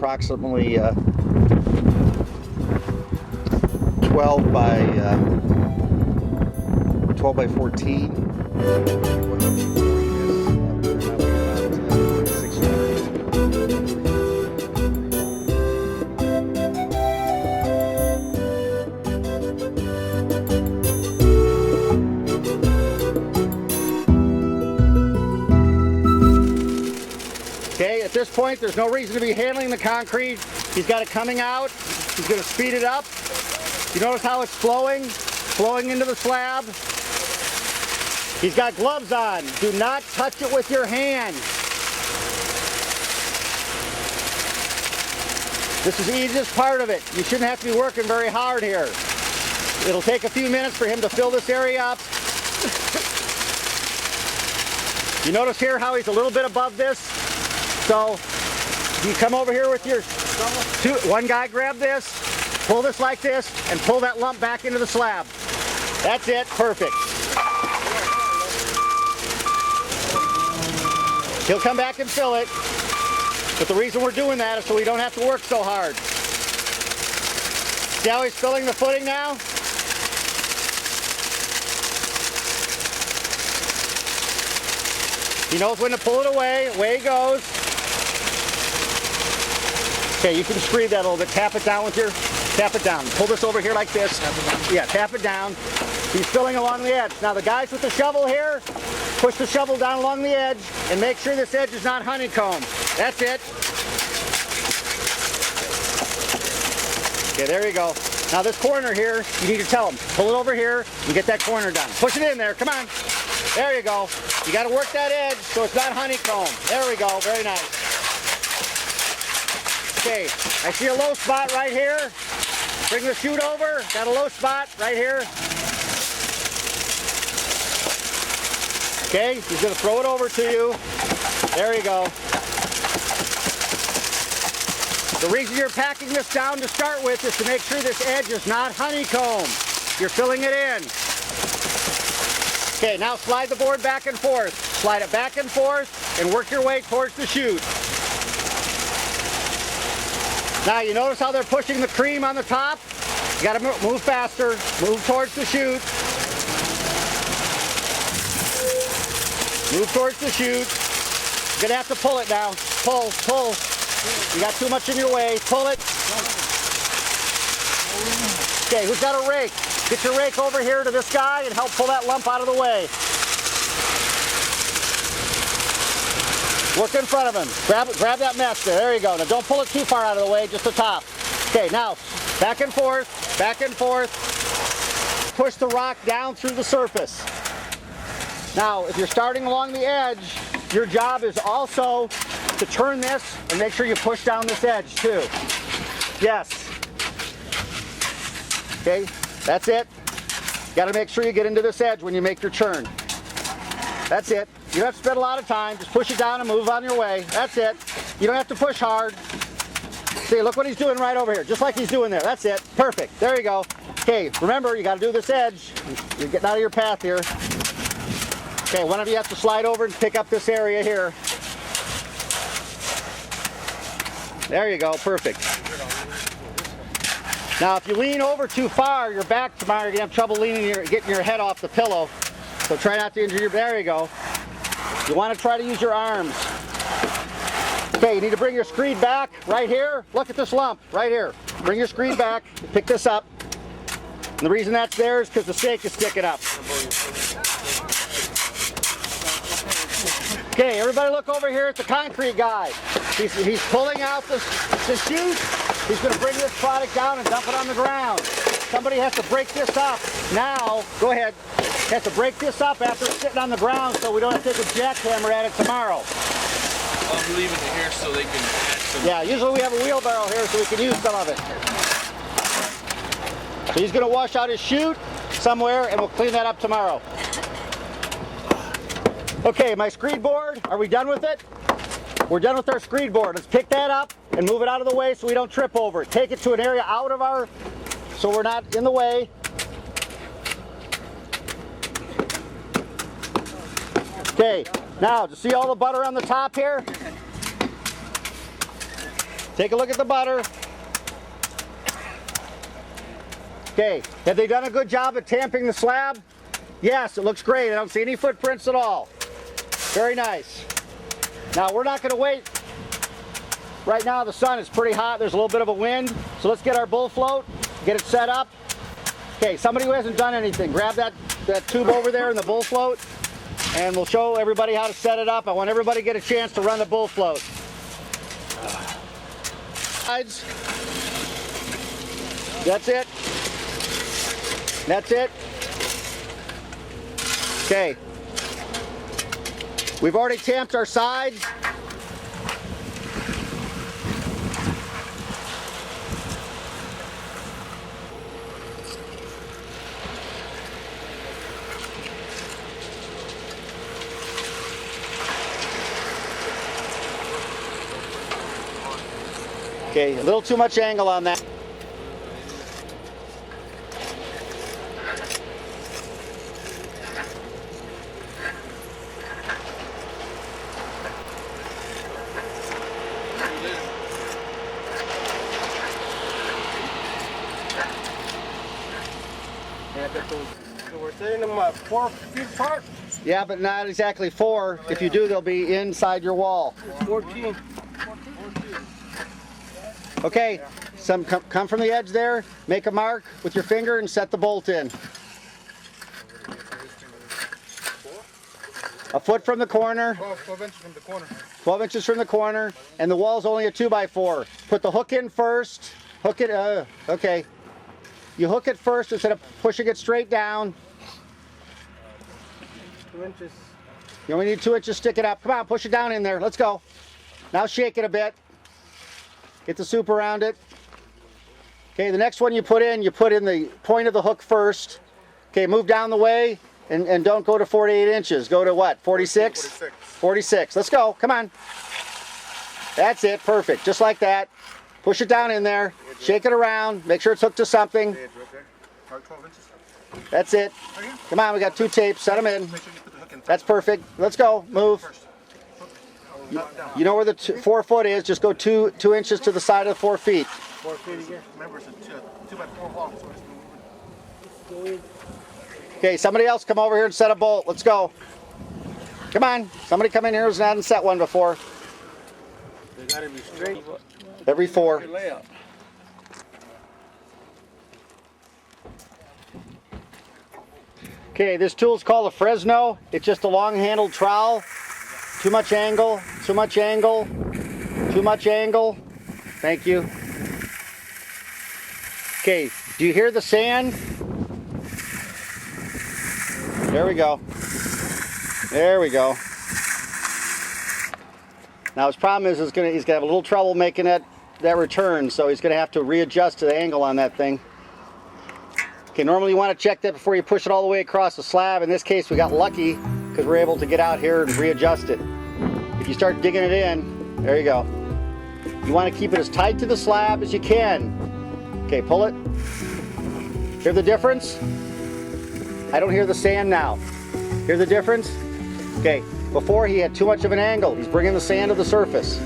approximately 12 by 14. Okay, at this point, there's no reason to be handling the concrete. He's got it coming out. He's going to speed it up. You notice how it's flowing into the slab. He's got gloves on. Do not touch it with your hand. This is the easiest part of it. You shouldn't have to be working very hard here. It'll take a few minutes for him to fill this area up. You notice here how he's a little bit above this? So you come over here with your one guy, grab this, pull this like this, and pull that lump back into the slab. That's it, perfect. He'll come back and fill it, but the reason we're doing that is so we don't have to work so hard. See how he's filling the footing now? He knows when to pull it away. Away he goes. Okay, you can screed that a little bit. Tap it down with your, tap it down. Pull this over here like this. Yeah, tap it down. He's filling along the edge. Now the guys with the shovel here, push the shovel down along the edge and make sure this edge is not honeycomb. That's it. Okay, there you go. Now this corner here, you need to tell him, pull it over here and get that corner done. Push it in there, come on. There you go. You got to work that edge so it's not honeycomb. There we go, very nice. Okay, I see a low spot right here. Bring the chute over, got a low spot right here. Okay, he's going to throw it over to you. There you go. The reason you're packing this down to start with is to make sure this edge is not honeycomb. You're filling it in. Okay, now slide the board back and forth. Slide it back and forth and work your way towards the chute. Now you notice how they're pushing the cream on the top? You gotta move faster, move towards the chute. Move towards the chute. You're gonna have to pull it now. Pull, pull. You got too much in your way. Pull it. Okay, who's got a rake? Get your rake over here to this guy and help pull that lump out of the way. Work in front of him. Grab that mesh there. There you go. Now don't pull it too far out of the way, just the top. Okay, now back and forth, back and forth. Push the rock down through the surface. Now, if you're starting along the edge, your job is also to turn this and make sure you push down this edge too. Yes. Okay, that's it. You got to make sure you get into this edge when you make your turn. That's it. You don't have to spend a lot of time. Just push it down and move on your way. That's it. You don't have to push hard. See, look what he's doing right over here. Just like he's doing there. That's it. Perfect. There you go. Okay, remember, you got to do this edge. You're getting out of your path here. Okay, one of you have to slide over and pick up this area here. There you go. Perfect. Now, if you lean over too far, your back tomorrow, you're going to have trouble getting your head off the pillow. So try not to injure your, there you go. You want to try to use your arms. Okay, you need to bring your screed back right here. Look at this lump right here. Bring your screed back, pick this up. And the reason that's there is because the stake is sticking up. Okay, everybody look over here at the concrete guy. He's pulling out the chute. He's going to bring this product down and dump it on the ground. Somebody has to break this up now. Go ahead. Has to break this up after it's sitting on the ground so we don't have to take a jackhammer at it tomorrow. I'll leave it here so they can add some. Yeah, usually we have a wheelbarrow here so we can use some of it. So he's going to wash out his chute somewhere and we'll clean that up tomorrow. Okay, my screed board, are we done with it? We're done with our screed board. Let's pick that up and move it out of the way so we don't trip over it. Take it to an area out of our, so we're not in the way. Okay, now to see all the butter on the top here? Take a look at the butter. Okay, have they done a good job at tamping the slab? Yes, it looks great. I don't see any footprints at all. Very nice. Now we're not going to wait. Right now the sun is pretty hot. There's a little bit of a wind. So let's get our bull float, get it set up. Okay, somebody who hasn't done anything, grab that tube over there in the bull float, and we'll show everybody how to set it up. I want everybody to get a chance to run the bull float. Sides. That's it. That's it. Okay. We've already tamped our sides. Okay, a little too much angle on that. So we're setting them 4 feet apart? Yeah, but not exactly 4. If you do, they'll be inside your wall. 14. Okay, come from the edge there, make a mark with your finger and set the bolt in. A foot from the corner. 12 inches from the corner. 12 inches from the corner, and the wall's only a 2x4. Put the hook in first. Hook it, okay. You hook it first instead of pushing it straight down. 2 inches. You only need 2 inches, stick it up. Come on, push it down in there, let's go. Now shake it a bit. Get the soup around it. Okay, the next one you put in the point of the hook first. Okay, move down the way and don't go to 48 inches. Go to what, 46? 46. 46, let's go, come on. That's it, perfect, just like that. Push it down in there, shake it around, make sure it's hooked to something. That's it. Come on, we got 2 tapes, set them in. That's perfect, let's go, move. You know where the 4 foot is, just go 2 inches to the side of the 4 feet. 4 feet again. Remember, it's a 2x4 wall, so it's moving. Okay, somebody else come over here and set a bolt. Let's go. Come on, somebody come in here who's not set one before. They gotta be straight. Every 4. Layout. Okay, this tool's called a Fresno. It's just a long-handled trowel. Too much angle, too much angle, too much angle. Thank you. Okay, do you hear the sand? There we go. There we go. Now his problem is he's gonna have a little trouble making that return, so he's gonna have to readjust the angle on that thing. Okay, normally you want to check that before you push it all the way across the slab. In this case, we got lucky because we're able to get out here and readjust it. If you start digging it in, there you go. You want to keep it as tight to the slab as you can. Okay, pull it. Hear the difference? I don't hear the sand now. Hear the difference? Okay, before he had too much of an angle. He's bringing the sand to the surface.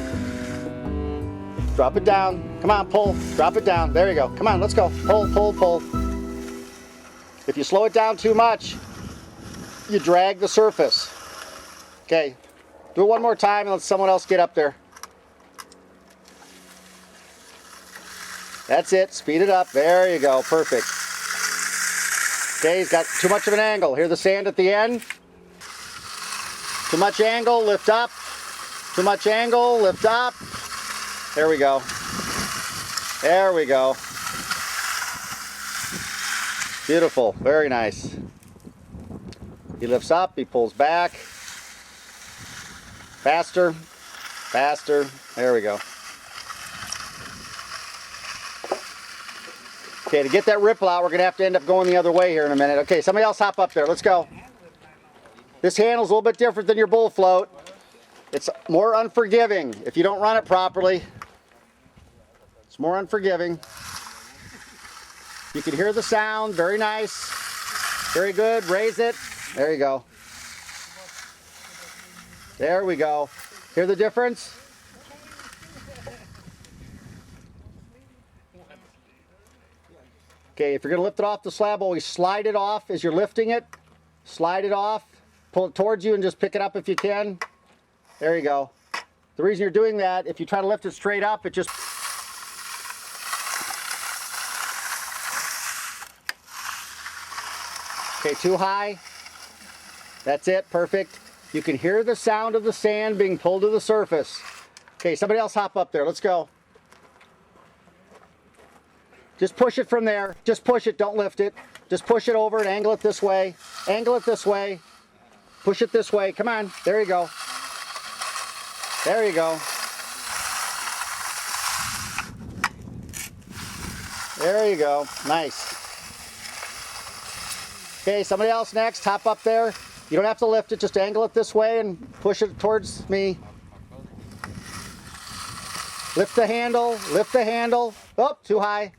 Drop it down. Come on, pull. Drop it down. There you go. Come on, let's go. Pull, pull, pull. If you slow it down too much, you drag the surface. Okay, do it one more time and let someone else get up there. That's it, speed it up. There you go, perfect. Okay, he's got too much of an angle. Hear the sand at the end? Too much angle, lift up. Too much angle, lift up. There we go. There we go. Beautiful, very nice. He lifts up, he pulls back. Faster, faster. There we go. Okay, to get that ripple out, we're going to have to end up going the other way here in a minute. Okay, somebody else hop up there. Let's go. This handle's a little bit different than your bull float. It's more unforgiving if you don't run it properly. It's more unforgiving. You can hear the sound. Very nice. Very good. Raise it. There you go. There we go. Hear the difference? Okay, if you're going to lift it off the slab, always slide it off as you're lifting it. Slide it off, pull it towards you, and just pick it up if you can. There you go. The reason you're doing that, if you try to lift it straight up, it just... Okay, too high. That's it, perfect. You can hear the sound of the sand being pulled to the surface. Okay, somebody else hop up there. Let's go. Just push it from there. Just push it, don't lift it. Just push it over and angle it this way. Angle it this way. Push it this way. Come on, there you go. There you go. There you go, nice. Okay, somebody else next, hop up there. You don't have to lift it, just angle it this way and push it towards me. Lift the handle, lift the handle. Oh, too high.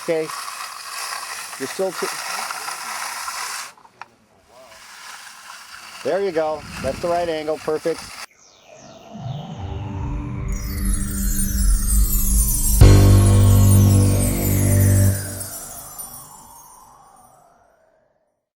Okay, you're still too... There you go, that's the right angle, perfect.